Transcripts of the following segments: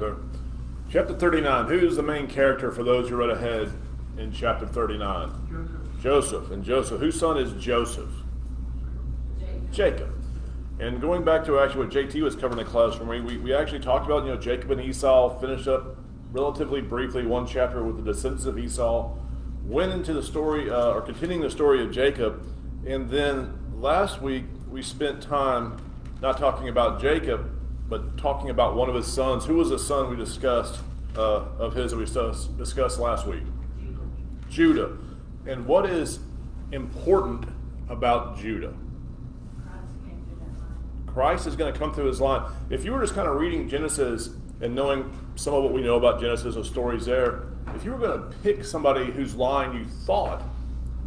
sir. Chapter 39. Who's the main character for those who read ahead in chapter 39? Joseph. And Joseph. Whose son is Joseph? Jacob. And going back to actually what JT was covering in class for me, we actually talked about, Jacob and Esau, finished up relatively briefly one chapter with the descendants of Esau, went into the story, or continuing the story of Jacob, and then last week we spent time not talking about Jacob, but talking about one of his sons. Who was the son we discussed of his that we discussed last week? Judah. And what is important about Judah? Christ is going to come through his line. If you were just kind of reading Genesis and knowing some of what we know about Genesis, the stories there, if you were going to pick somebody whose line you thought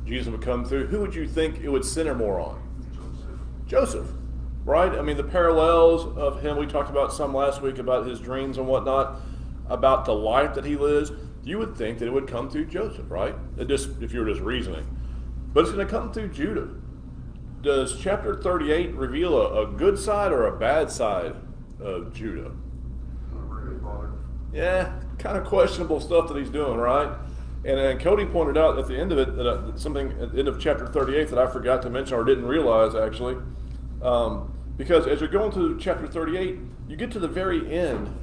Jesus would come through, who would you think it would center more on? Joseph, right? I mean, the parallels of him, we talked about some last week about his dreams and whatnot, about the life that he lives. You would think that it would come through Joseph, right? If you were just reasoning. But it's going to come through Judah. Does chapter 38 reveal a good side or a bad side of Judah? Yeah, kind of questionable stuff that he's doing, right? And Cody pointed out at the end of it, that something at the end of chapter 38 that I forgot to mention or didn't realize actually, because as you're going through chapter 38, you get to the very end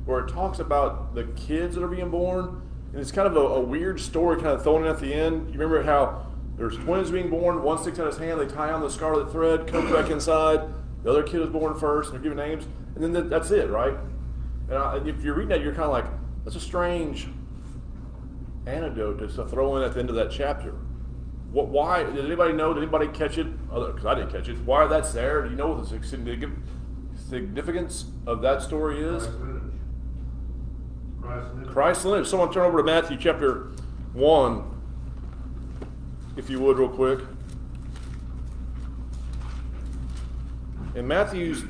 where it talks about the kids that are being born, and it's kind of a weird story kind of thrown in at the end. You remember how there's twins being born, one sticks out his hand, they tie on the scarlet thread, comes back inside, the other kid was born first, and they're giving names, and then that's it, right? And if you're reading that, you're kind of like, that's a strange anecdote to throw in at the end of that chapter. Why? Did anybody know? Did anybody catch it? Because I didn't catch it. Why that's there? Do you know what the significance of that story is? Christ's lineage. Someone turn over to Matthew chapter 1, if you would, real quick. And Matthew's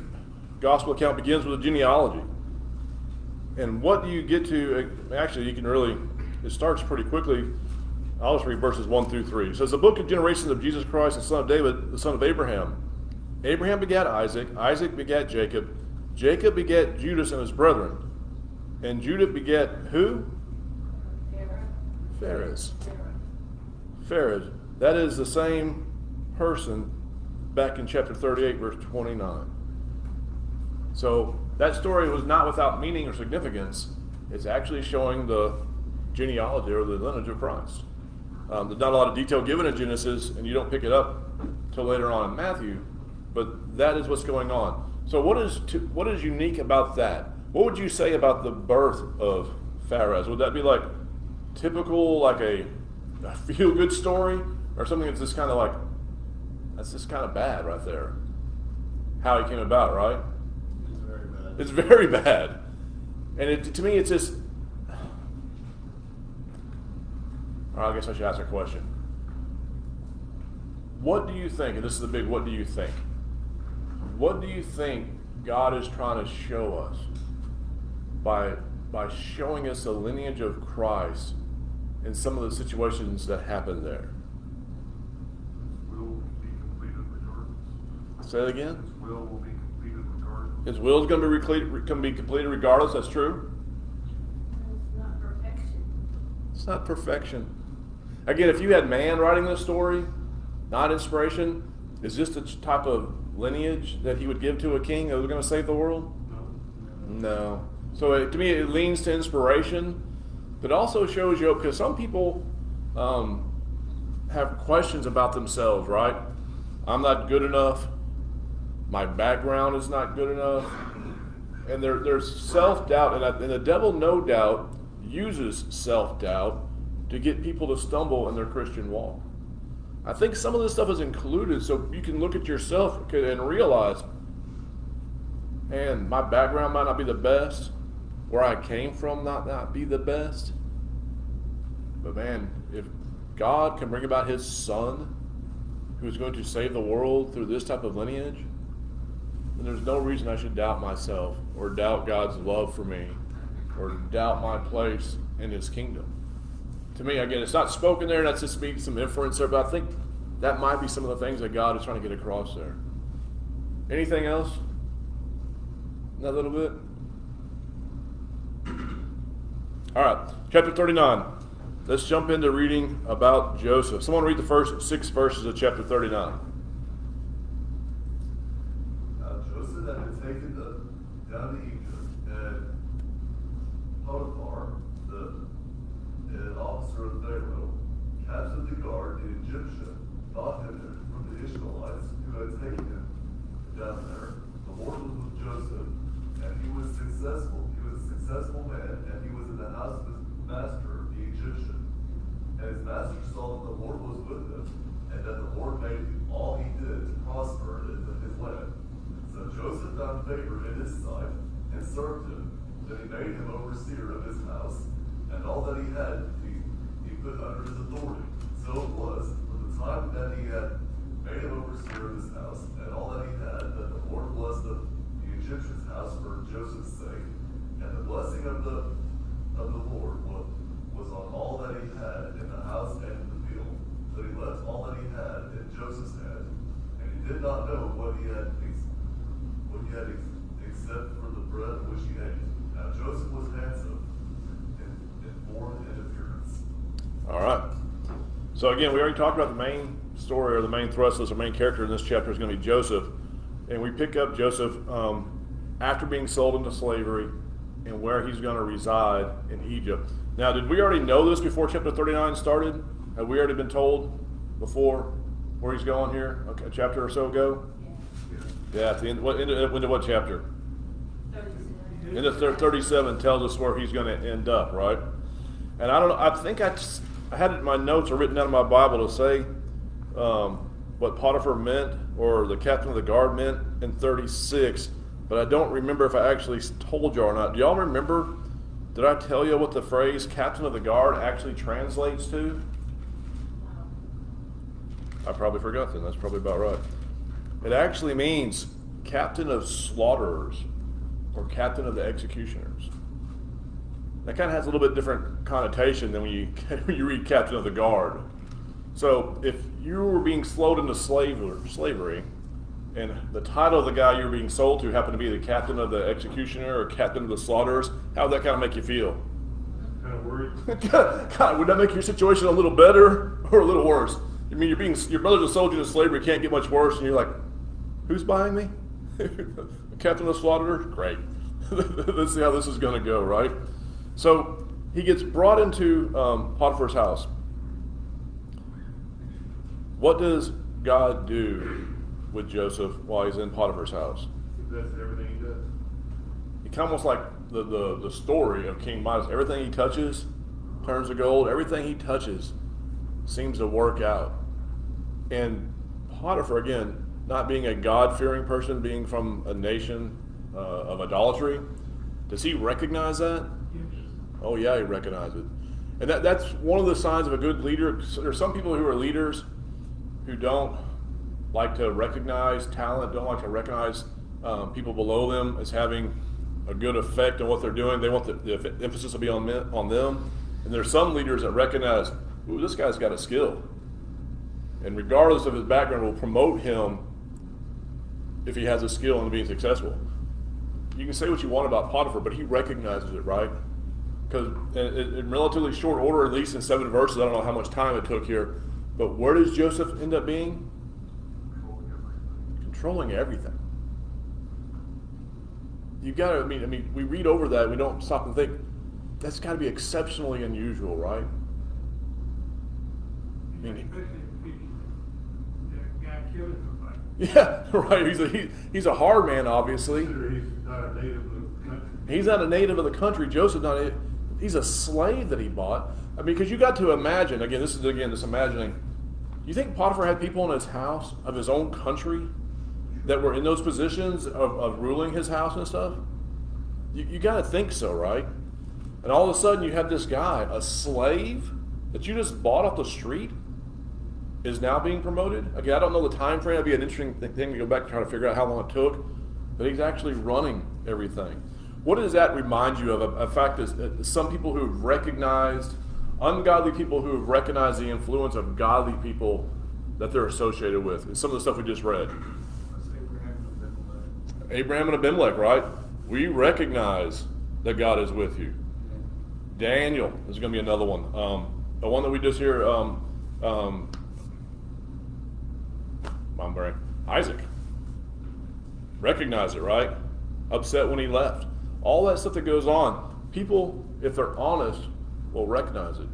gospel account begins with a genealogy. And what do you get to? Actually, it starts pretty quickly. I'll just read verses 1 through 3. It says, the book of generations of Jesus Christ, the son of David, the son of Abraham. Abraham begat Isaac. Isaac begat Jacob. Jacob begat Judas and his brethren. And Judah begat who? Phares. Phares. That is the same person back in chapter 38, verse 29. So that story was not without meaning or significance. It's actually showing the genealogy or the lineage of Christ. There's not a lot of detail given in Genesis, and you don't pick it up till later on in Matthew, but that is what's going on. So what is unique about that? What would you say about the birth of Phares? Would that be like typical, like a feel-good story, or something that's just kind of like, that's just kind of bad right there? How he came about, right? It's very bad. It's very bad. And to me, it's just, I guess I should ask a question. What do you think, and this is the big what do you think? What do you think God is trying to show us by showing us the lineage of Christ in some of the situations that happened there? His will will be completed regardless. Say that again? His will will be completed regardless. His will is going to be completed regardless, that's true? It's not perfection. It's not perfection. Again, if you had man writing this story, not inspiration, is this the type of lineage that he would give to a king that was going to save the world? No. So to me, it leans to inspiration, but also shows you, because some people have questions about themselves, right? I'm not good enough. My background is not good enough. And there's self-doubt, and the devil, no doubt, uses self-doubt to get people to stumble in their Christian walk. I think some of this stuff is included so you can look at yourself and realize, man, my background might not be the best, where I came from not be the best, but man, if God can bring about his son who is going to save the world through this type of lineage, then there's no reason I should doubt myself or doubt God's love for me or doubt my place in his kingdom. To me, again, it's not spoken there, that's just me, some inference there, but I think that might be some of the things that God is trying to get across there. Anything else? That little bit? All right, chapter 39. Let's jump into reading about Joseph. Someone read the first 6 verses of chapter 39. Now Joseph had been taken down to Egypt, and Potiphar, an officer of Pharaoh, captain of the guard, the Egyptian, thought him from the Ishmaelites who had taken him down there. The Lord was with Joseph, and he was successful. He was a successful man, and he was in the house of his master, the Egyptian. And his master saw that the Lord was with him, and that the Lord made all he did to prosper in his land. So Joseph found favor in his sight and served him. Then he made him overseer of his house, and all that he had he put under his authority. So it was, from the time that he had made him overseer of his house, and all that he had, that the Lord blessed the Egyptian's house for Joseph's sake. And the blessing of the Lord was on all that he had in the house and in the field. But he left all that he had in Joseph's hand, and he did not know what he had except for the bread which he ate. Now Joseph was handsome in form and appearance. All right. So again, we already talked about the main story, or the main thrust, the main character in this chapter is going to be Joseph. And we pick up Joseph after being sold into slavery and where he's going to reside in Egypt. Now, did we already know this before chapter 39 started? Have we already been told before where he's going here? Okay, a chapter or so ago? Yeah, at the end, into what chapter? 37. Into 37 tells us where he's going to end up, right? And I don't know, I think I had it in my notes or written down in my Bible to say what Potiphar meant, or the captain of the guard meant in 36, but I don't remember if I actually told you or not. Do y'all remember, did I tell you what the phrase captain of the guard actually translates to? I probably forgot then, that's probably about right. It actually means captain of slaughterers, or captain of the executioners. That kind of has a little bit different connotation than when you read captain of the guard. So if you were being sold into slavery, and the title of the guy you were being sold to happened to be the captain of the executioner or captain of the slaughterers, how would that kind of make you feel? Kind of worried. God, would that make your situation a little better or a little worse? I mean, your brother's a soldier into slavery, can't get much worse, and you're like, who's buying me? The captain of the slaughterers? Great. Let's see how this is going to go, right? So he gets brought into Potiphar's house. What does God do with Joseph while he's in Potiphar's house? He does everything he does. It's almost like the story of King Midas. Everything he touches turns to gold. Everything he touches seems to work out. And Potiphar, again, not being a God-fearing person, being from a nation of idolatry, does he recognize that? Oh yeah, he recognizes it. And that's one of the signs of a good leader. There's some people who are leaders who don't like to recognize talent, don't like to recognize people below them as having a good effect on what they're doing. They want the emphasis to be on them. And there's some leaders that recognize, ooh, this guy's got a skill. And regardless of his background, will promote him if he has a skill in being successful. You can say what you want about Potiphar, but he recognizes it, right? Because in relatively short order, at least in 7 verses, I don't know how much time it took here, but where does Joseph end up being? Controlling everything. You've got to, I mean, we read over that, and we don't stop and think, that's got to be exceptionally unusual, right? I mean, yeah, right. He's a hard man, obviously. He's not a native of the country. He's not a native of the country. Joseph's not. He's a slave that he bought. I mean, because you got to imagine. Again, this imagining. You think Potiphar had people in his house of his own country that were in those positions of ruling his house and stuff? You got to think so, right? And all of a sudden, you have this guy, a slave that you just bought off the street, is now being promoted. Again, I don't know the time frame. It'd be an interesting thing to go back and try to figure out how long it took. But he's actually running everything. What does that remind you of? A fact is that some people who have recognized, ungodly people who have recognized the influence of godly people that they're associated with. It's some of the stuff we just read. That's Abraham and Abimelech, right? We recognize that God is with you. Daniel is going to be another one. The one that we just hear, Isaac. Recognize it, right? Upset when he left. All that stuff that goes on, people, if they're honest, will recognize it.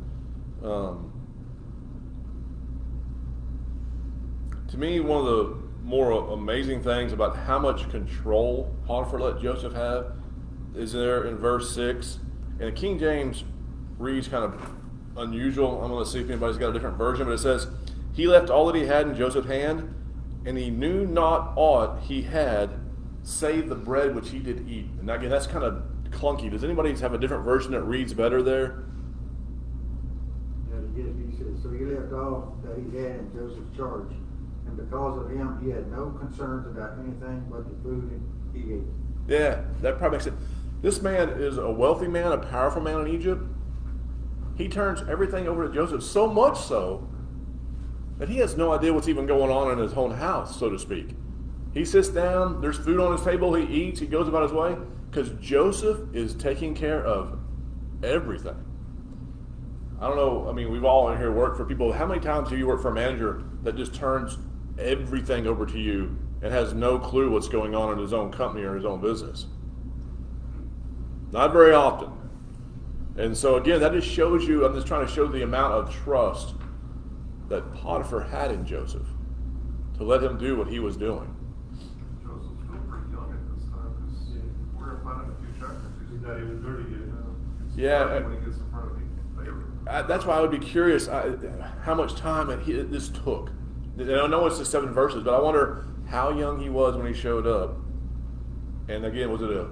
To me, one of the more amazing things about how much control Potiphar let Joseph have is there in verse 6. And King James reads kind of unusual. I'm going to see if anybody's got a different version, but it says, he left all that he had in Joseph's hand, and he knew not aught he had save the bread which he did eat. And again, that's kind of clunky. Does anybody have a different version that reads better there? He says, so he left all that he had in Joseph's charge, and because of him he had no concerns about anything but the food he ate. Yeah, that probably makes it. This man is a wealthy man, a powerful man in Egypt. He turns everything over to Joseph, so much so that he has no idea what's even going on in his own house, so to speak. He sits down, there's food on his table, he eats, he goes about his way, because Joseph is taking care of everything. I don't know, I mean, we've all in here worked for people. How many times have you worked for a manager that just turns everything over to you and has no clue what's going on in his own company or his own business? Not very often. And so again, that just shows you, I'm just trying to show the amount of trust that Potiphar had in Joseph to let him do what he was doing. Joseph's still pretty young at this time, because we're going to find out in a few chapters. He's not even 30 yet. Yeah. When he gets in front of Pharaoh. That's why I would be curious how much time this took. I know it's just 7 verses, but I wonder how young he was when he showed up. And again, was it a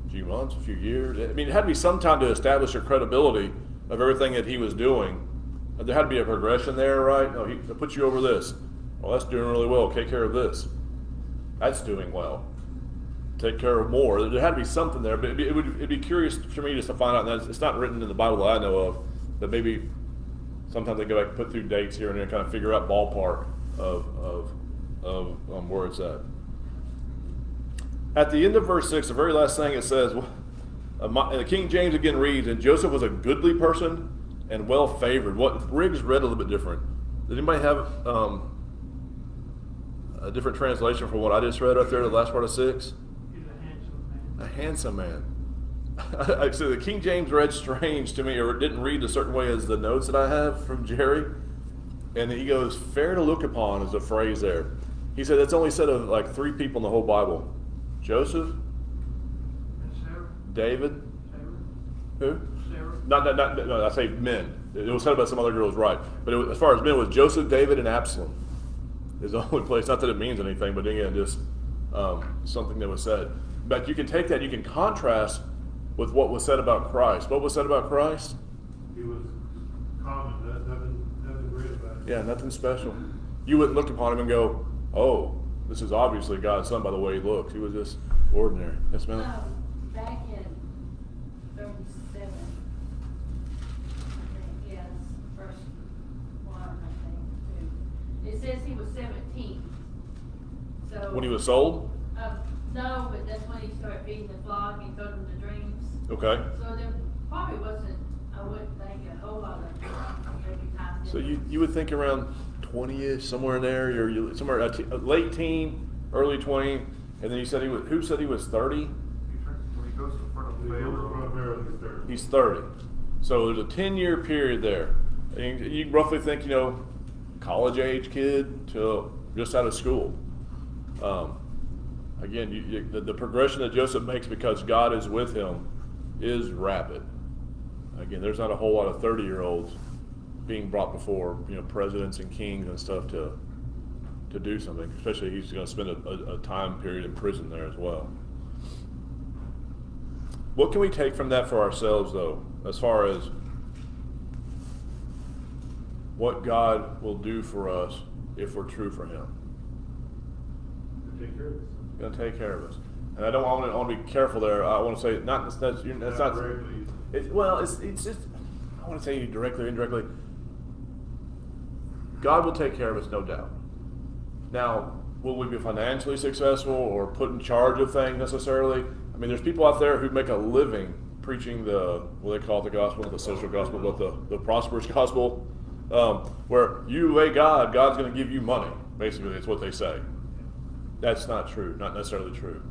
few months, a few years? I mean, it had to be some time to establish the credibility of everything that he was doing. There had to be a progression there, right? No, he put you over this. Well, that's doing really well. Take care of this. That's doing well. Take care of more. There had to be something there, but it'd be curious for me just to find out. And it's not written in the Bible that I know of, but maybe sometimes they go back and put through dates here and there, and kind of figure out ballpark of where it's at. At the end of verse 6, the very last thing it says, the King James again reads, and Joseph was a goodly person and well favored. What Riggs read a little bit different. Did anybody have a different translation from what I just read right there, the last part of 6? He's a handsome man. A handsome man. So the King James read strange to me, or didn't read a certain way as the notes that I have from Jerry. And he goes, fair to look upon is a phrase there. He said that's only said of like 3 people in the whole Bible. Joseph, And Sarah? David, Sarah? who? Sarah? No, I say men. It was said about some other girls, right? But as far as men, it was Joseph, David, and Absalom. Is the only place. Not that it means anything, but again, just something that was said. But you can take that, you can contrast with what was said about Christ. What was said about Christ? He was common, nothing great about it. Yeah, nothing special. You wouldn't look upon him and go, "Oh, this is obviously God's son by the way he looks." He was just ordinary. Yes, ma'am. Back in 37, I think, yes, verse 1, I think, 2. It says he was 17. So When he was sold? no, but that's when he started feeding the flock and told them the dreams. Okay. So there probably wasn't, I wouldn't think, a whole lot of maybe time. So you would think around 20-ish, somewhere in there. You're somewhere late teen, early 20, and then you said who said he was 30? When he goes in front of He was Pharaoh, primarily 30. He's 30. So there's a 10-year period there. And you roughly think, college age kid to just out of school. Again, the progression that Joseph makes because God is with him is rapid. Again, there's not a whole lot of 30-year-olds being brought before presidents and kings and stuff to do something. Especially he's going to spend a time period in prison there as well. What can we take from that for ourselves, though, as far as what God will do for us if we're true for Him? To take care of it. He's going to take care of us. And I want to be careful there. I want to say that's not directly. It's just, I want to say directly or indirectly, God will take care of us, no doubt. Now, will we be financially successful or put in charge of things necessarily? I mean, there's people out there who make a living preaching the, what they call it, the gospel, not the social gospel, but the prosperous gospel, where you obey God, God's going to give you money. Basically, that's what they say. That's not true, not necessarily true.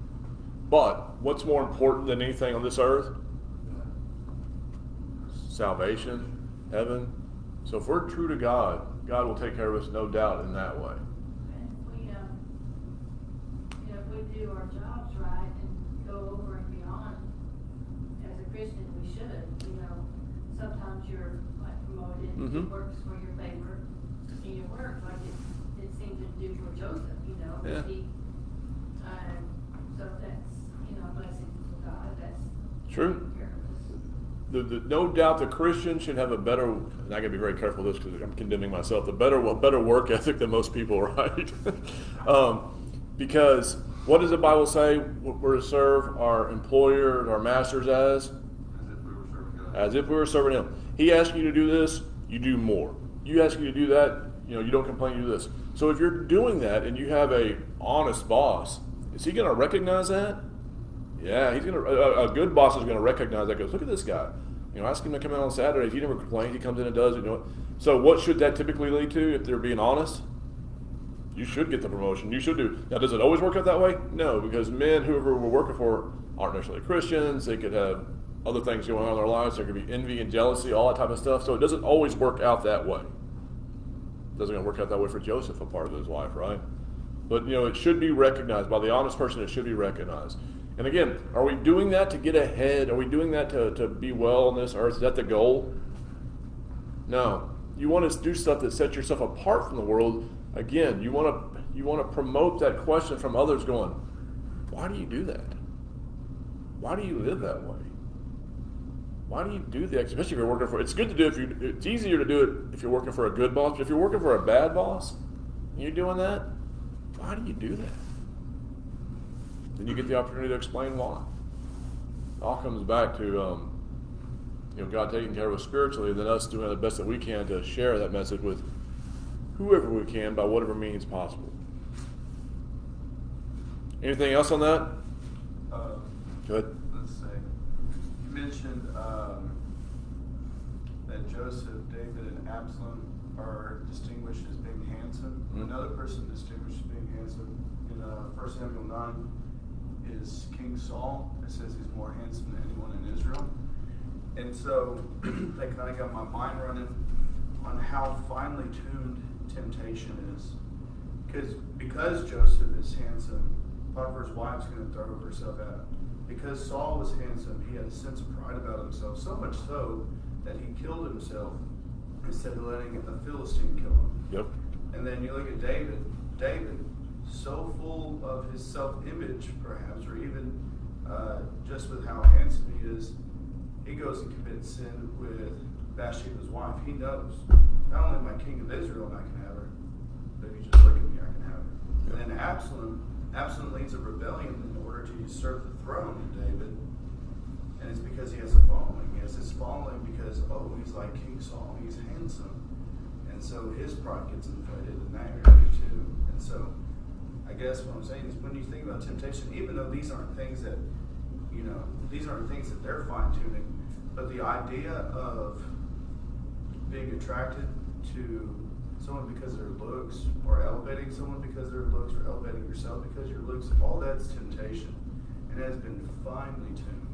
But what's more important than anything on this earth? Salvation, heaven. So if we're true to God, God will take care of us, no doubt, in that way. And if we, if we do our jobs right and go over and beyond, as a Christian, we should. Sometimes you're like promoted, it works for your favor in your work, like it seemed to do for Joseph, Yeah. He, so that's, a blessing from God. That's True. taking care of us. No doubt the Christian should have a better, and I got to be very careful with this because I'm condemning myself, a better work ethic than most people, right? Because what does the Bible say we're to serve our employer, our masters as? As if we were serving him. He asks you to do this, you do more. You ask you to do that, you don't complain, you do this. So if you're doing that and you have a honest boss, is he going to recognize that? Yeah, he's going to. A good boss is going to recognize that. Goes, look at this guy. Ask him to come in on Saturdays. He never complains. He comes in and does it. So what should that typically lead to? If they're being honest, you should get the promotion. You should do. Now, does it always work out that way? No, because men, whoever we're working for, aren't necessarily Christians. They could have other things going on in their lives. There could be envy and jealousy, all that type of stuff. So it doesn't always work out that way. It doesn't work out that way for Joseph, a part of his life, right? But it should be recognized by the honest person. It should be recognized. And again, are we doing that to get ahead? Are we doing that to be well on this earth? Is that the goal? No. You want to do stuff that sets yourself apart from the world. Again, you want to promote that question from others going, why do you do that? Why do you live that way? Why do you do that? Especially if you're working for, it's good to do it's easier to do it if you're working for a good boss, but if you're working for a bad boss and you're doing that, why do you do that? Then you get the opportunity to explain why. It all comes back to God taking care of us spiritually, and then us doing the best that we can to share that message with whoever we can by whatever means possible. Anything else on that? Good. Let's see. You mentioned that Joseph, David, and Absalom are distinguished as being handsome. Mm-hmm. Another person distinguished as being handsome in 1 Samuel 9 is King Saul. It says he's more handsome than anyone in Israel. And so that kind of got my mind running on how finely tuned temptation is. Because Joseph is handsome, Potiphar's wife's going to throw herself at him. Because Saul was handsome, he had a sense of pride about himself, so much so that he killed himself instead of letting a Philistine kill him. Yep. And then you look at David. David, so full of his self-image, perhaps, or even just with how handsome he is, he goes and commits sin with Bathsheba's wife. He knows, not only am I king of Israel and I can have her, but if you just look at me, I can have her. And then Absalom leads a rebellion in order to usurp the throne of David. And it's because he has a following. He has his following because, he's like King Saul, he's handsome. And so his pride gets inflated in that area too. And so I guess what I'm saying is when you think about temptation, even though these aren't things that, they're fine-tuning, but the idea of being attracted to someone because of their looks, or elevating someone because of their looks, or elevating yourself because of your looks, all that's temptation. And it has been finely tuned.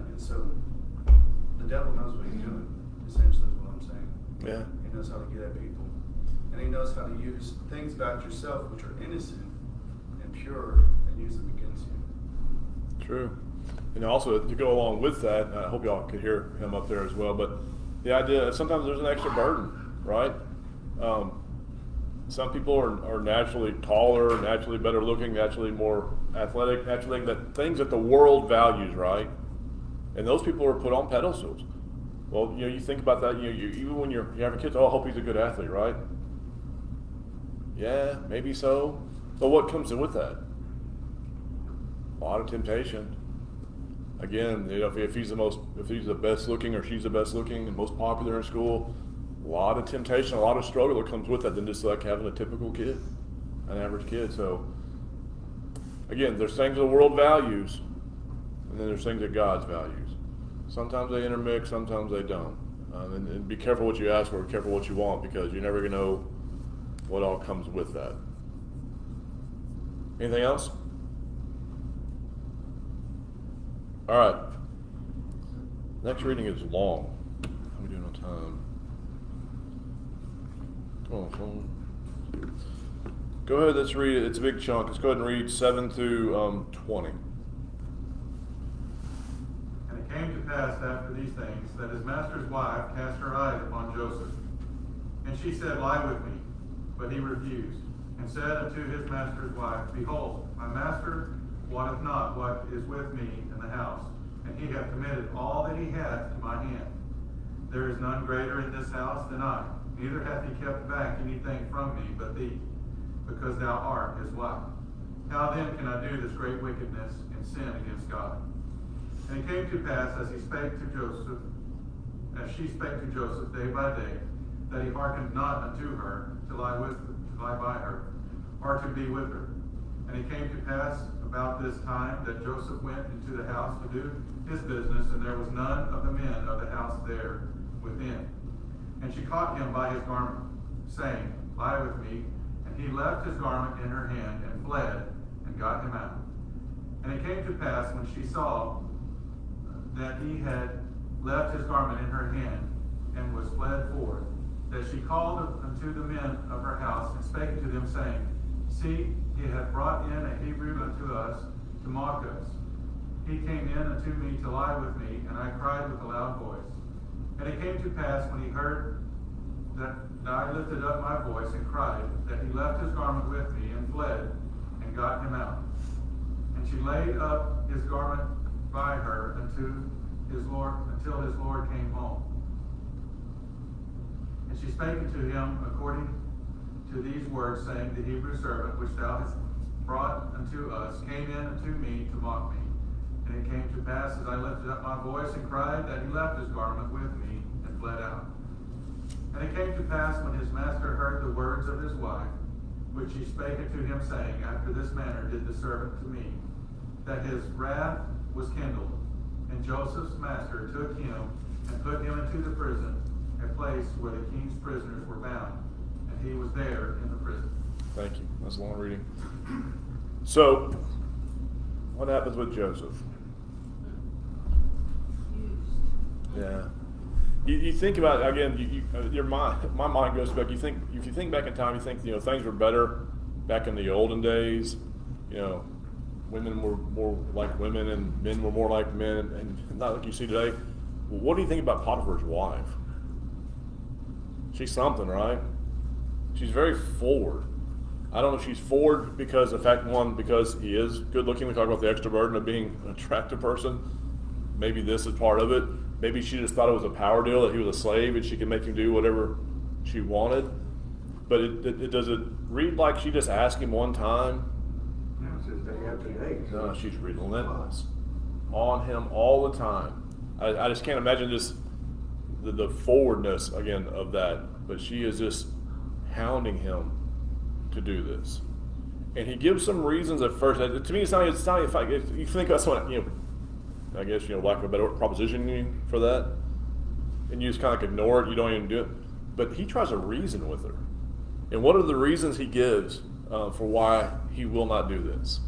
And so the devil knows what he's doing, essentially is what I'm saying. Yeah. He knows how to get at people. And he knows how to use things about yourself which are innocent and pure and use them against you. True. And also, to go along with that, I hope y'all could hear him up there as well, but the idea that sometimes there's an extra burden, right? Some people are naturally taller, naturally better looking, naturally more athletic, naturally things that the world values, right? And those people are put on pedestals. Well, you think about that, even when you have a kid, I hope he's a good athlete, right? Yeah, maybe so. But what comes in with that? A lot of temptation. Again, if he's the best looking or she's the best looking and most popular in school, a lot of temptation, a lot of struggle that comes with that than just like having a typical kid, an average kid. So again, there's things the world values, and then there's things that God values. Sometimes they intermix, sometimes they don't. And be careful what you ask for, be careful what you want, because you're never going to know what all comes with that. Anything else? All right. Next reading is long. How are we doing on time? Come on, phone. Go ahead, let's read it. It's a big chunk. Let's go ahead and read 7 through 20. And it came to pass after these things that his master's wife cast her eyes upon Joseph. And she said, Lie with me. But he refused, and said unto his master's wife, Behold, my master wotteth not what is with me in the house, and he hath committed all that he hath to my hand. There is none greater in this house than I, neither hath he kept back anything from me but thee, because thou art his wife. How then can I do this great wickedness and sin against God? And it came to pass, as she spake to Joseph day by day, that he hearkened not unto her to lie by her, or to be with her. And it came to pass about this time that Joseph went into the house to do his business, and there was none of the men of the house there within. And she caught him by his garment, saying, Lie with me. And he left his garment in her hand, and fled, and got him out. And it came to pass, when she saw that he had left his garment in her hand, and was fled forth, that she called unto the men of her house, and spake unto them, saying, See, he hath brought in a Hebrew unto us to mock us. He came in unto me to lie with me, and I cried with a loud voice. And it came to pass, when he heard that I lifted up my voice and cried, that he left his garment with me, and fled, and got him out. And she laid up his garment by her until his Lord came home. And she spake unto him according to these words, saying, The Hebrew servant which thou hast brought unto us came in unto me to mock me. And it came to pass, as I lifted up my voice and cried, that he left his garment with me and fled out. And it came to pass, when his master heard the words of his wife, which she spake unto him, saying, After this manner did the servant to me, that his wrath was kindled. And Joseph's master took him and put him into the prison, a place where the king's prisoners were bound, and he was there in the prison. Thank you. That's a long reading. So, what happens with Joseph? Yeah. You think about it, again. Your mind, my mind goes back. If you think back in time, you think things were better back in the olden days. Women were more like women, and men were more like men, and not like you see today. Well, what do you think about Potiphar's wife? She's something, right? She's very forward. I don't know if she's forward because because he is good looking. We talk about the extra burden of being an attractive person. Maybe this is part of it. Maybe she just thought it was a power deal, that he was a slave and she could make him do whatever she wanted. But it does it read like she just asked him one time? It says day after day. No, she's relentless on him all the time. I just can't imagine just the forwardness again of that. But she is just hounding him to do this, and he gives some reasons at first. To me, it's not like you think that's what I guess lack of a better word, propositioning for that, and you just kind of ignore it. You don't even do it. But he tries to reason with her, and what are the reasons he gives for why he will not do this?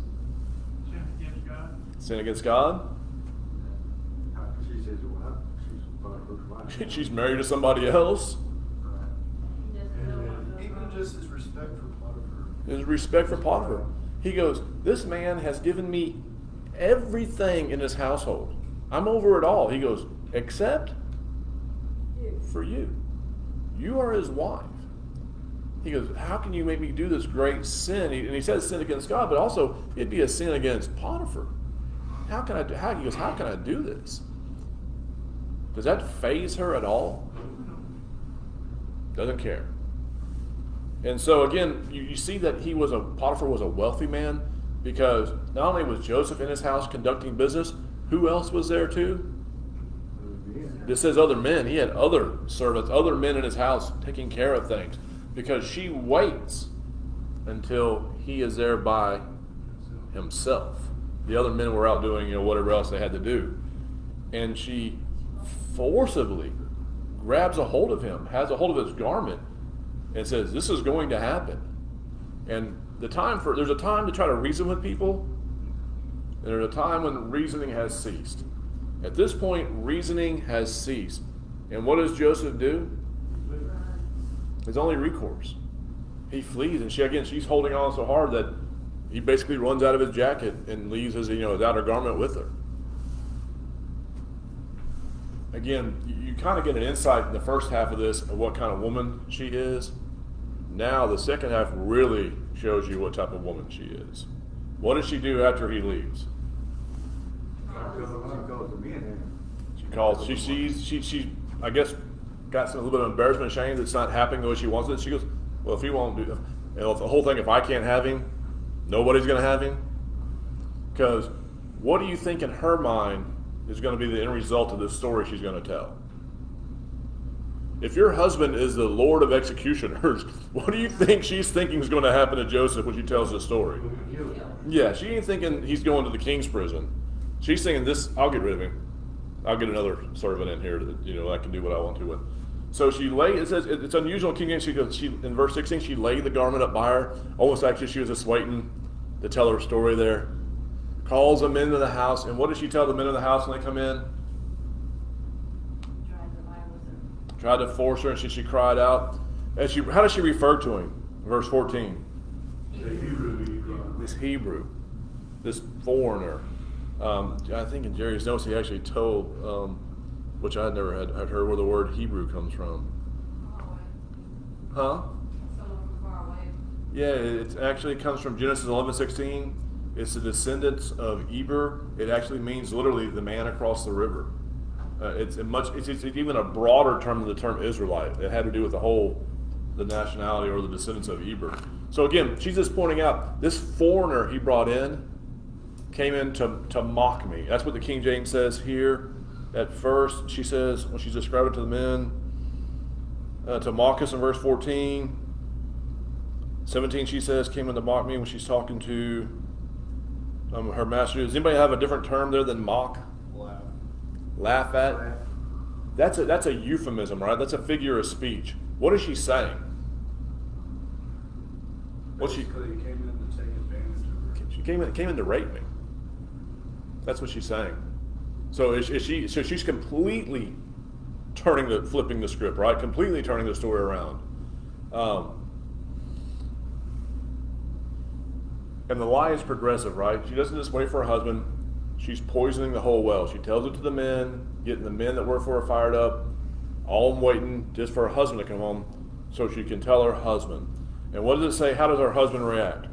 Sin against God. Sin against God. She says, well, she's Potiphar's wife. She's married to somebody else. He doesn't know what goes Even on. just his respect for Potiphar. His respect for Potiphar. He goes, this man has given me everything in his household. I'm over it all. He goes, except for you. You are his wife. He goes, how can you make me do this great sin? And he says sin against God, but also it'd be a sin against Potiphar. How can I do this? Does that faze her at all? Doesn't care. And so again, you see that Potiphar was a wealthy man, because not only was Joseph in his house conducting business, who else was there too? This says other men. He had other servants, other men in his house taking care of things, because she waits until he is there by himself. The other men were out doing whatever else they had to do, and she forcibly grabs a hold of him, has a hold of his garment, and says, "This is going to happen." And there's a time to try to reason with people, and there's a time when reasoning has ceased. At this point, reasoning has ceased. And what does Joseph do? His only recourse. He flees, and she's holding on so hard that he basically runs out of his jacket and leaves his outer garment with her. Again, you kind of get an insight in the first half of this of what kind of woman she is. Now the second half really shows you what type of woman she is. What does she do after he leaves? She I guess got a little bit of embarrassment and shame that's not happening the way she wants it. She goes, well, if he won't do, the whole thing, if I can't have him, nobody's going to have him. Because what do you think in her mind is going to be the end result of this story she's going to tell? If your husband is the Lord of executioners, what do you think she's thinking is going to happen to Joseph when she tells the story? Yeah, she ain't thinking he's going to the king's prison. She's thinking I'll get rid of him. I'll get another servant in here that I can do what I want to with. So she it says it's unusual in King James. In verse 16, she laid the garment up by her, almost like she was just waiting to tell her story there. Calls the men into the house, and what does she tell the men in the house when they come in? Tried to force her, and she cried out. And how does she refer to him? Verse 14. This Hebrew, this foreigner. I think in Jerry's notes he actually told, which I never had heard where the word Hebrew comes from. Huh? Someone from far away. Yeah, it actually comes from Genesis 11:16. It's the descendants of Eber. It actually means literally the man across the river. It's even a broader term than the term Israelite. It had to do with the nationality or the descendants of Eber. So again, she's just pointing out this foreigner he brought in came in to mock me. That's what the King James says here. At first, she says, when she's describing to the men, to mock us in verse 14. 17, she says, came in to mock me when she's talking to her master. Does anybody have a different term there than mock? Laugh at? That's a euphemism, right? That's a figure of speech. What is she saying? Basically, he came in to take advantage of her. She came in to rape me. That's what she's saying. So she's completely flipping the script, right? Completely turning the story around. And the lie is progressive, right? She doesn't just wait for her husband. She's poisoning the whole well. She tells it to the men, getting the men that work for her fired up. All them waiting just for her husband to come home so she can tell her husband. And what does it say? How does her husband react?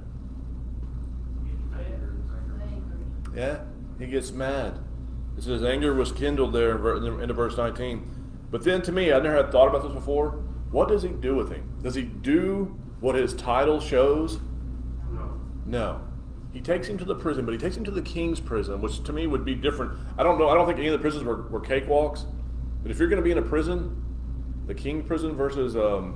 Yeah, he gets mad. It says anger was kindled there in verse 19. But then to me, I never had thought about this before. What does he do with him? Does he do what his title shows? No. He takes him to the prison, but he takes him to the king's prison, which to me would be different. I don't know. I don't think any of the prisons were cakewalks. But if you're going to be in a prison, the king prison versus the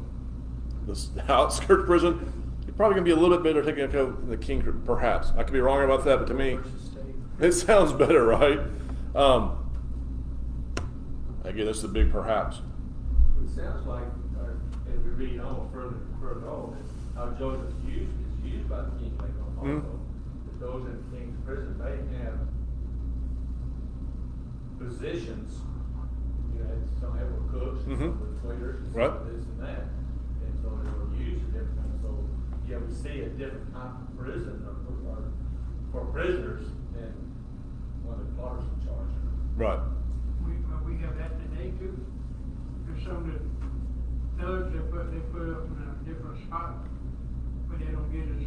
outskirt prison, you're probably going to be a little bit better taking care of the king, perhaps. I could be wrong about that, but to me, it sounds better, right? Again, this is a big perhaps. It sounds like, as we read on further on, how Joseph is used by the king later on also. That those in the king's prison, they have positions. Some have cooks, and some with waiters, and some with this and that. And so they were used to different things. So, yeah, we see a different type of prison for prisoners than one of the plotters in charge. Right. We have that today too. There's some of the thugs they put up in a different spot, but they don't get as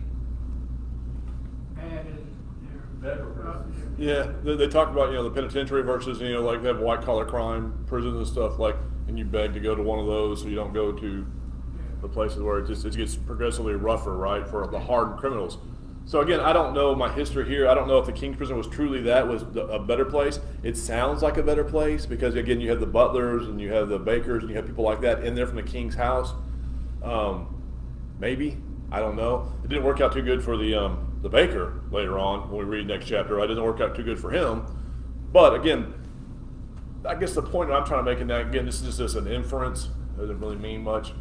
bad as their Federal prisons. Yeah, they talk about the penitentiary versus like they have white collar crime prisons and stuff and you beg to go to one of those so you don't go to the places where it gets progressively rougher, right, for the hardened criminals. So again, I don't know my history here. I don't know if the king's prison was truly was a better place. It sounds like a better place because again, you have the butlers and you have the bakers and you have people like that in there from the king's house. Maybe, I don't know. It didn't work out too good for the baker later on when we read next chapter. It didn't work out too good for him. But again, I guess the point I'm trying to make in that, again, this is just an inference. It doesn't really mean much.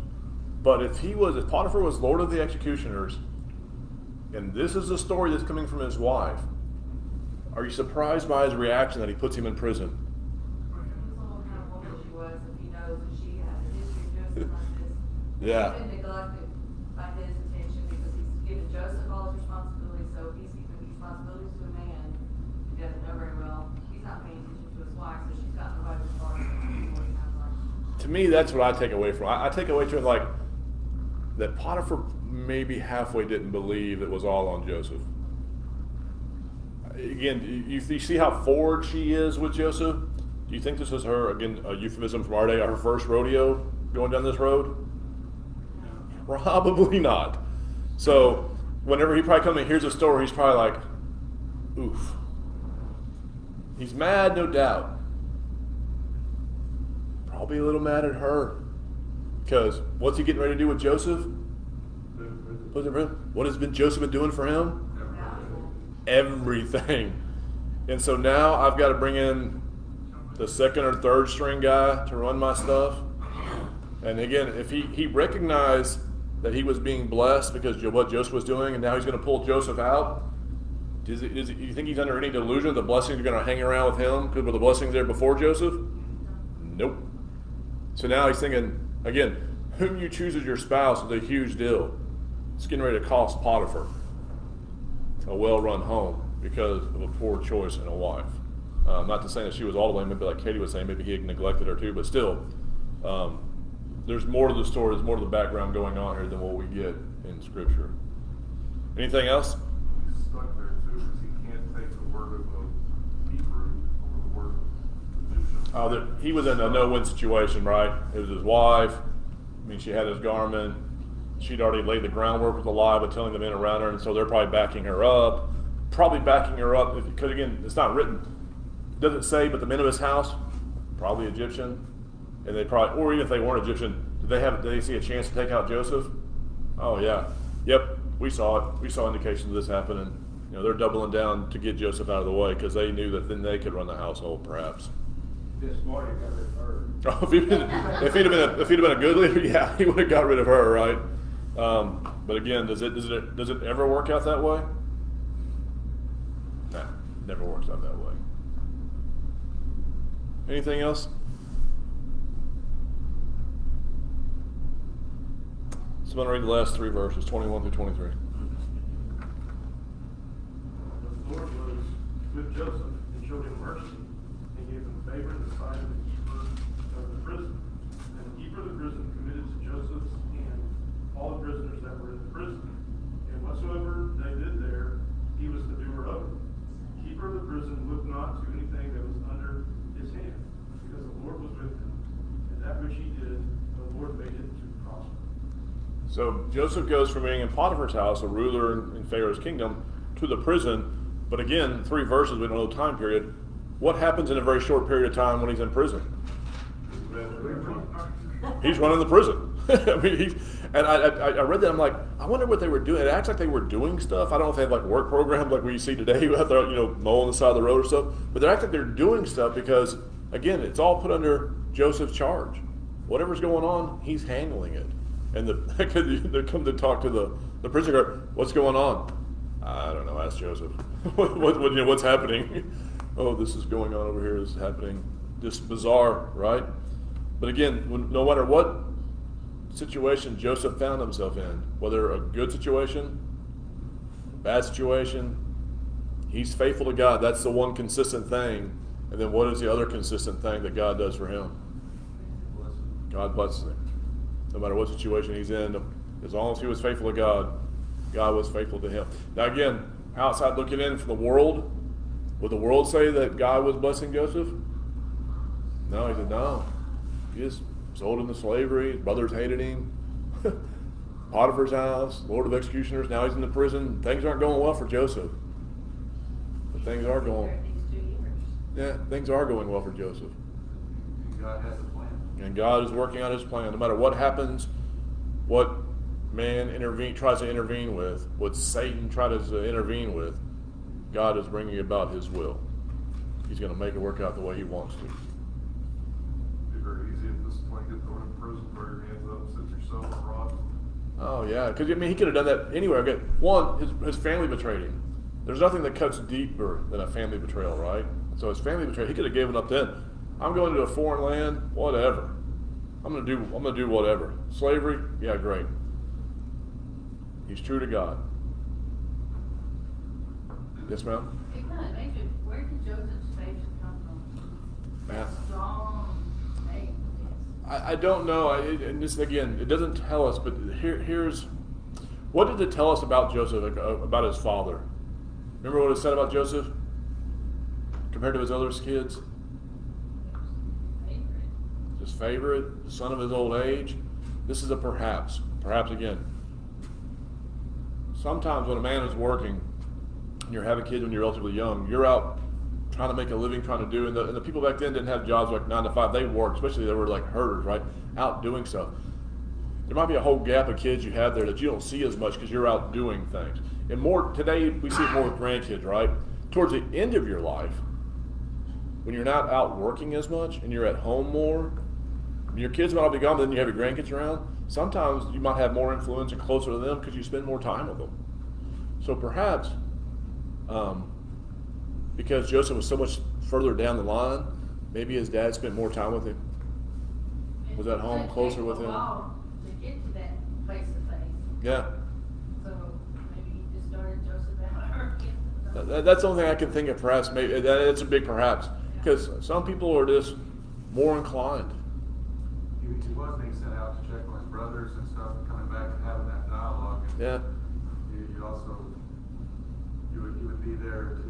But if Potiphar was Lord of the executioners, and this is the story that's coming from his wife, are you surprised by his reaction that he puts him in prison? Depends on what kind of woman she was, if he knows that she has a history of Joseph like this. Yeah. He's been neglected by his attention because he's given Joseph all his responsibilities, so he's given responsibilities to a man who doesn't know very well. He's not paying attention to his wife, so she's got nobody to start with. To me, that's what I take away from it. I take away from it like that Potiphar maybe halfway didn't believe it was all on Joseph. Again, you see how forward she is with Joseph? Do you think this is her, again, a euphemism from our day, her first rodeo going down this road? Probably not. So whenever he probably comes and hears a story, he's probably like, oof. He's mad, no doubt. Probably a little mad at her. Because what's he getting ready to do with Joseph? What has Joseph been doing for him? Everything. And so now I've got to bring in the second or third string guy to run my stuff. And again, if he recognized that he was being blessed because of what Joseph was doing, and now he's going to pull Joseph out, do you think he's under any delusion that the blessings are going to hang around with him because were the blessings there before Joseph? Nope. So now he's thinking, again, whom you choose as your spouse is a huge deal. It's getting ready to cost Potiphar a well-run home because of a poor choice in a wife. Not to say that she was all the way, maybe like Katie was saying, maybe he had neglected her too, but still, there's more to the story, there's more to the background going on here than what we get in Scripture. Anything else? He's stuck there too, because he can't take the word of a Hebrew over the word of Egyptian. He was in a no-win situation, right? It was his wife. I mean, she had his garment. She'd already laid the groundwork with the lie by telling the men around her, and so they're probably backing her up. Because again, it's not written. It doesn't say, but the men of his house, probably Egyptian, and they probably, or even if they weren't Egyptian, did they see a chance to take out Joseph? Oh yeah, yep, we saw it. We saw indications of this happening. You know, they're doubling down to get Joseph out of the way because they knew that then they could run the household, perhaps. This morning got rid of her. Oh, if he'd have been a good leader, yeah, he would have got rid of her, right? But again, does it ever work out that way? No, never works out that way. Anything else? So I'm going to read the last three verses, 21 through 23. The Lord was with Joseph and showed him mercy and gave him favor in the sight of the keeper of the prison. And the keeper of the prison committed to Joseph's hand all the prisoners that were in the prison. And whatsoever they did there, he was the doer of it. The keeper of the prison looked not to anything that was under his hand, because the Lord was with him. And that which he did, the Lord made it to prosper. So Joseph goes from being in Potiphar's house, a ruler in Pharaoh's kingdom, to the prison. But again, 3 verses, we don't know the time period. What happens in a very short period of time when he's in prison? He's running the prison. I mean, I read that. I'm like, I wonder what they were doing. It acts like they were doing stuff. I don't know if they have like work programs like we see today, out there, mowing the side of the road or stuff. But they act like they're doing stuff because, again, it's all put under Joseph's charge. Whatever's going on, he's handling it. And they come to talk to the prison guard. What's going on? I don't know. Ask Joseph. What's happening? Oh, this is going on over here. This is happening. Just bizarre, right? But again, no matter what situation Joseph found himself in, whether a good situation, a bad situation, he's faithful to God. That's the one consistent thing. And then what is the other consistent thing that God does for him? God blesses him. No matter what situation he's in, as long as he was faithful to God, God was faithful to him. Now again, outside looking in from the world, would the world say that God was blessing Joseph? No, he said no. He just sold him to slavery. His brothers hated him. Potiphar's house, Lord of executioners. Now he's in the prison. Things aren't going well for Joseph. But things are going. Yeah, things are going well for Joseph. God has a plan. And God is working out his plan. No matter what happens, what man tries to intervene with, what Satan tries to intervene with, God is bringing about his will. He's going to make it work out the way he wants to. going to prison, throw your hands up, sit yourself on rocks. Oh yeah, because I mean he could have done that anywhere. Okay, one, his family betrayed him. There's nothing that cuts deeper than a family betrayal, right? So his family betrayal, he could have given up then. I'm going to a foreign land, whatever. I'm gonna do whatever. Slavery, yeah, great. He's true to God. Yes, ma'am. It kind of makes you, where did Joseph's faith come from? Man. Strong faith, yes. I don't know. And this again, it doesn't tell us. But here's what did it tell us about Joseph, about his father? Remember what it said about Joseph compared to his other kids? Favorite. His favorite, son of his old age. This is a perhaps. Perhaps again. Sometimes when a man is working, and you're having kids when you're relatively young, you're out trying to make a living, trying to do, and the people back then didn't have jobs like 9 to 5. They worked, especially they were like herders, right? Out doing stuff. There might be a whole gap of kids you have there that you don't see as much because you're out doing things. And more today, we see it more with grandkids, right? Towards the end of your life, when you're not out working as much and you're at home more, your kids might all be gone, but then you have your grandkids around. Sometimes you might have more influence and closer to them because you spend more time with them. So perhaps, because Joseph was so much further down the line, maybe his dad spent more time with him. Was at home closer with him. It takes a while to get to that place of faith. Yeah. So maybe he just started Joseph out. That's the only thing I can think of. Perhaps maybe it's a big perhaps because some people are just more inclined. He was being sent out to check on his brothers and stuff, coming back and having that dialogue. And Yeah. you also you would be there to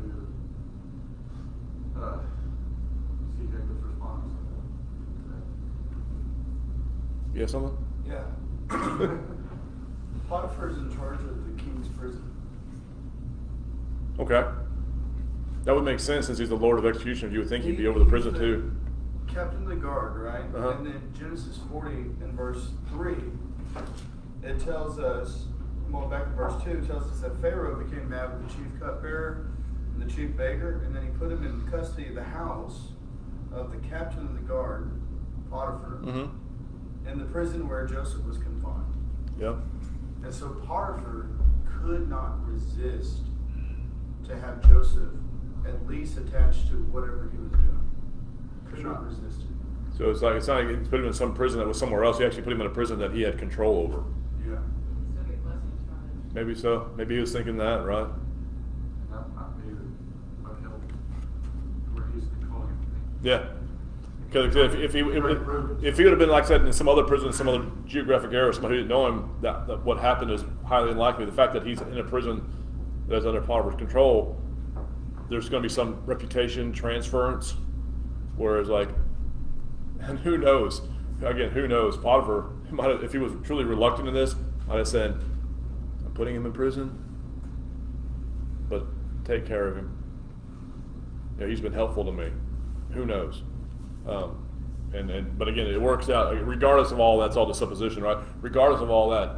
see Jacob's response. You have something? Yeah. Potiphar's in charge of the king's prison. Okay. That would make sense since he's the Lord of execution. You would think he'd be over the prison too. Captain of the guard, right? Uh-huh. And then Genesis 40 and verse 3, it tells us, well, back in verse 2, it tells us that Pharaoh became mad with the chief cupbearer and the chief baker, and then he put him in custody of the house of the captain of the guard, Potiphar, Mm-hmm. in the prison where Joseph was confined. Yep. And so Potiphar could not resist to have Joseph at least attached to whatever he was doing. Could not resist it. So it's not like he put him in some prison that was somewhere else. He actually put him in a prison that he had control over. Yeah. Still get blessings from it. Maybe so. Maybe he was thinking that, right? That might be what help where he's controlling things. Yeah. Because if he would have been, like I said, in some other prison, in some other geographic area, somebody who didn't know him, that what happened is highly unlikely. The fact that he's in a prison that's under Potiphar's control, there's going to be some reputation transference. Whereas, like, and who knows? Again, who knows? Potiphar might have, if he was truly reluctant in this, might have said, "I'm putting him in prison, but take care of him. You know, he's been helpful to me." Who knows? But again, it works out. Regardless of all that's all the supposition, right? Regardless of all that,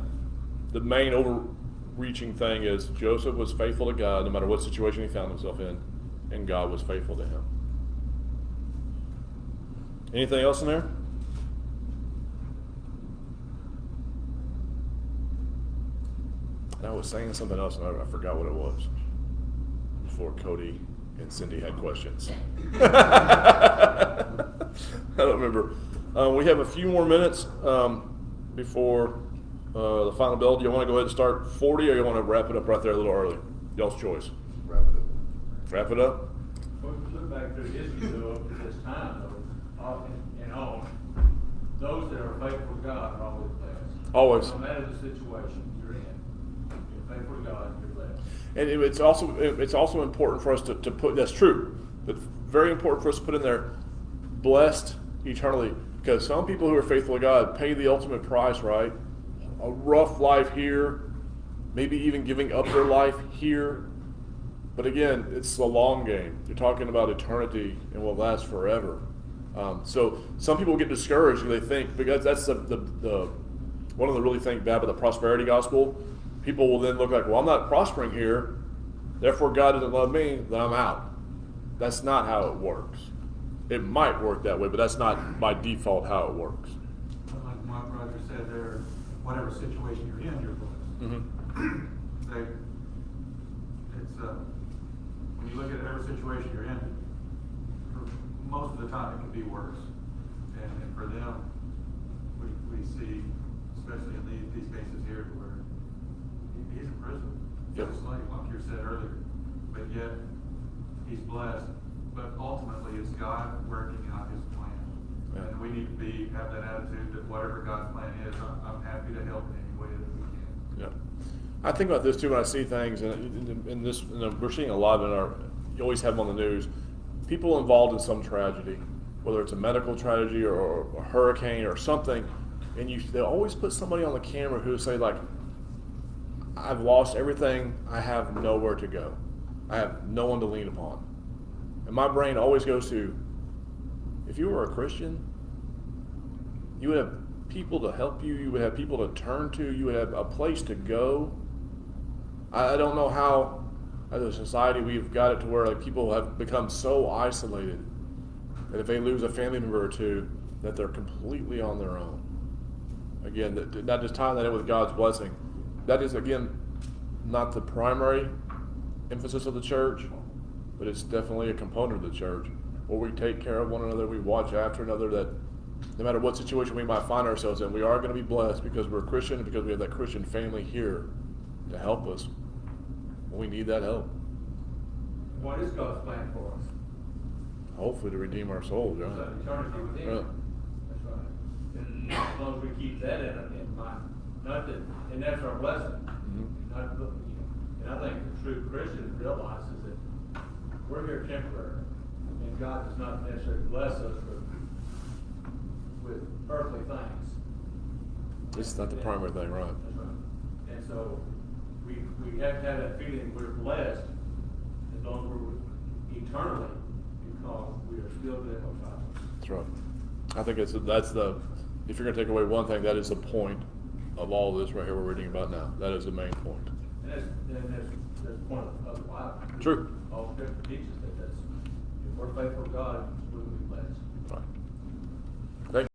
the main overreaching thing is Joseph was faithful to God no matter what situation he found himself in, and God was faithful to him. Anything else in there? I was saying something else and I forgot what it was before Cody and Cindy had questions. I don't remember. We have a few more minutes before the final bell. Do you want to go ahead and start 40 or you want to wrap it up right there a little early? Y'all's choice. Wrap it up. Wrap it up? Well, if you look back through history, though, up to this time, though, off and on, those that are faithful to God are always blessed. Always. No matter the situation you're in, you're faithful to God, you're blessed. And it's also important for us to put, that's true, but very important for us to put in there, blessed eternally, because some people who are faithful to God pay the ultimate price, right? A rough life here, maybe even giving up their life here. But again, it's a long game. You're talking about eternity and will last forever. So some people get discouraged and they think, because that's the one of the really things bad about the prosperity gospel. People will then look like, well, I'm not prospering here, therefore God doesn't love me, then I'm out. That's not how it works. It might work that way, but that's not by default how it works. my brother said, there, whatever situation you're in, you're blessed. When you look at every situation you're in, for most of the time it can be worse. And for them, we see, especially in these cases here, where he's in prison, Yep. just like you said earlier, but yet he's blessed. But ultimately, it's God working out His plan, Yeah. and we need to have that attitude that whatever God's plan is, I'm happy to help in any way that we can. Yeah, I think about this too when I see things, and in this, we're seeing a lot you always have them on the news, people involved in some tragedy, whether it's a medical tragedy or a hurricane or something, and they always put somebody on the camera who say like, I've lost everything, I have nowhere to go, I have no one to lean upon, and my brain always goes to, if you were a Christian, you would have people to help you, you would have people to turn to, you would have a place to go. I don't know how, as a society, we've got it to where like people have become so isolated that if they lose a family member or two, that they're completely on their own. Again, not just tying that in with God's blessing. That is, again, not the primary emphasis of the church, but it's definitely a component of the church where we take care of one another, we watch after another, that no matter what situation we might find ourselves in, we are going to be blessed because we're Christian and because we have that Christian family here to help us when we need that help. What is God's plan for us? Hopefully to redeem our souls, It's John. an eternity with Him. Yeah. That's right. And as long as we keep that in mind, and that's our blessing. Mhm. And I think the true Christian realizes that we're here temporary, and God does not necessarily bless us with earthly things. It's not the primary thing, right? That's right. And so we have to have that feeling we're blessed as long as we're eternally, because we are still dead on top. That's right. I think if you're going to take away one thing, that is the point of all this right here we're reading about now. That is the main point. And that's the point of the Bible. True. All Scripture teaches that if we're faithful to God, we will be blessed. Right.